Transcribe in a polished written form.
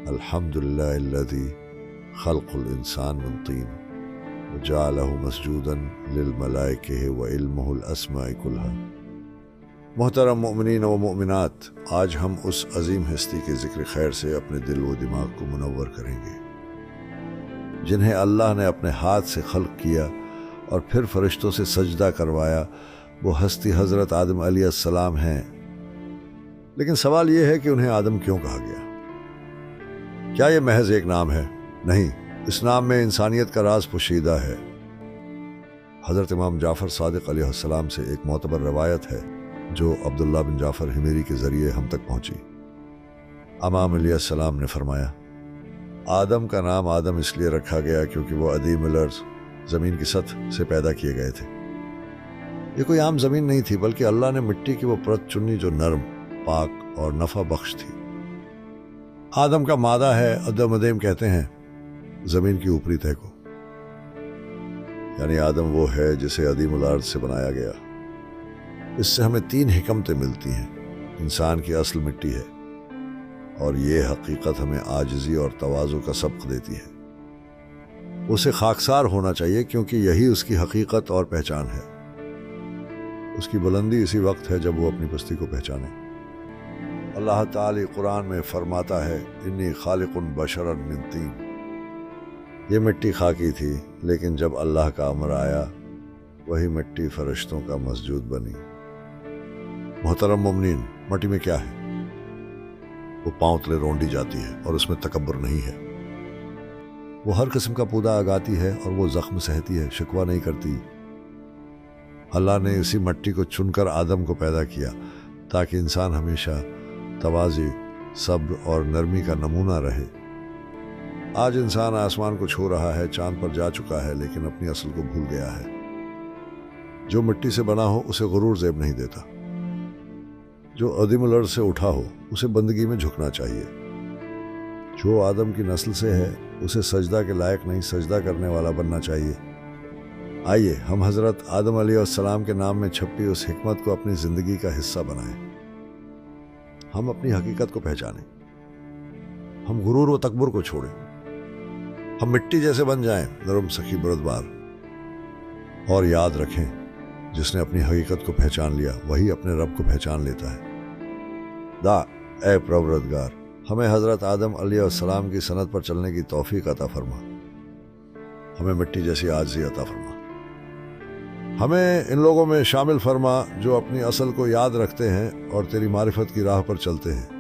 الحمدللہ الذی خلق الانسان من طین وجعلہ مسجودا للملائکہ وعلمہ الاسماء کلہا۔ محترم مومنین و مومنات، آج ہم اس عظیم ہستی کے ذکر خیر سے اپنے دل و دماغ کو منور کریں گے جنہیں اللہ نے اپنے ہاتھ سے خلق کیا اور پھر فرشتوں سے سجدہ کروایا۔ وہ ہستی حضرت آدم علیہ السلام ہیں، لیکن سوال یہ ہے کہ انہیں آدم کیوں کہا گیا؟ کیا یہ محض ایک نام ہے؟ نہیں، اس نام میں انسانیت کا راز پوشیدہ ہے۔ حضرت امام جعفر صادق علیہ السلام سے ایک معتبر روایت ہے جو عبداللہ بن جعفر حمیری کے ذریعے ہم تک پہنچی۔ امام علیہ السلام نے فرمایا، آدم کا نام آدم اس لیے رکھا گیا کیونکہ وہ عدیم الارض، زمین کی سطح سے پیدا کیے گئے تھے۔ یہ کوئی عام زمین نہیں تھی، بلکہ اللہ نے مٹی کی وہ پرت چنی جو نرم، پاک اور نفع بخش تھی۔ آدم کا مادہ ہے، ادم ادیم کہتے ہیں زمین کی اوپری تہہ کو، یعنی آدم وہ ہے جسے عدیم الارض سے بنایا گیا۔ اس سے ہمیں 3 حکمتیں ملتی ہیں۔ انسان کی اصل مٹی ہے، اور یہ حقیقت ہمیں عاجزی اور تواضع کا سبق دیتی ہے۔ اسے خاکسار ہونا چاہیے کیونکہ یہی اس کی حقیقت اور پہچان ہے۔ اس کی بلندی اسی وقت ہے جب وہ اپنی پستی کو پہچانے۔ اللہ تعالی قرآن میں فرماتا ہے، انی خالق بشرا من طین۔ یہ مٹی خاکی تھی، لیکن جب اللہ کا امر آیا وہی مٹی فرشتوں کا مسجود بنی۔ محترم مومنین، مٹی میں کیا ہے؟ وہ پاؤں تلے رونڈی جاتی ہے اور اس میں تکبر نہیں ہے۔ وہ ہر قسم کا پودا اگاتی ہے اور وہ زخم سہتی ہے، شکوہ نہیں کرتی۔ اللہ نے اسی مٹی کو چن کر آدم کو پیدا کیا تاکہ انسان ہمیشہ تواضع، صبر اور نرمی کا نمونہ رہے۔ آج انسان آسمان کو چھو رہا ہے، چاند پر جا چکا ہے، لیکن اپنی اصل کو بھول گیا ہے۔ جو مٹی سے بنا ہو اسے غرور زیب نہیں دیتا۔ جو عدیم الارض سے اٹھا ہو اسے بندگی میں جھکنا چاہیے۔ جو آدم کی نسل سے ہے اسے سجدہ کے لائق نہیں، سجدہ کرنے والا بننا چاہیے۔ آئیے ہم حضرت آدم علیہ السلام کے نام میں چھپی اس حکمت کو اپنی زندگی کا حصہ بنائیں۔ ہم اپنی حقیقت کو پہچانیں، ہم غرور و تکبر کو چھوڑیں، ہم مٹی جیسے بن جائیں، نرم، سخی، بردبار۔ اور یاد رکھیں، جس نے اپنی حقیقت کو پہچان لیا وہی اپنے رب کو پہچان لیتا ہے۔ اے پروردگار، ہمیں حضرت آدم علیہ السلام کی سنت پر چلنے کی توفیق عطا فرما، ہمیں مٹی جیسی عاجزی عطا فرما، ہمیں ان لوگوں میں شامل فرما جو اپنی اصل کو یاد رکھتے ہیں اور تیری معرفت کی راہ پر چلتے ہیں۔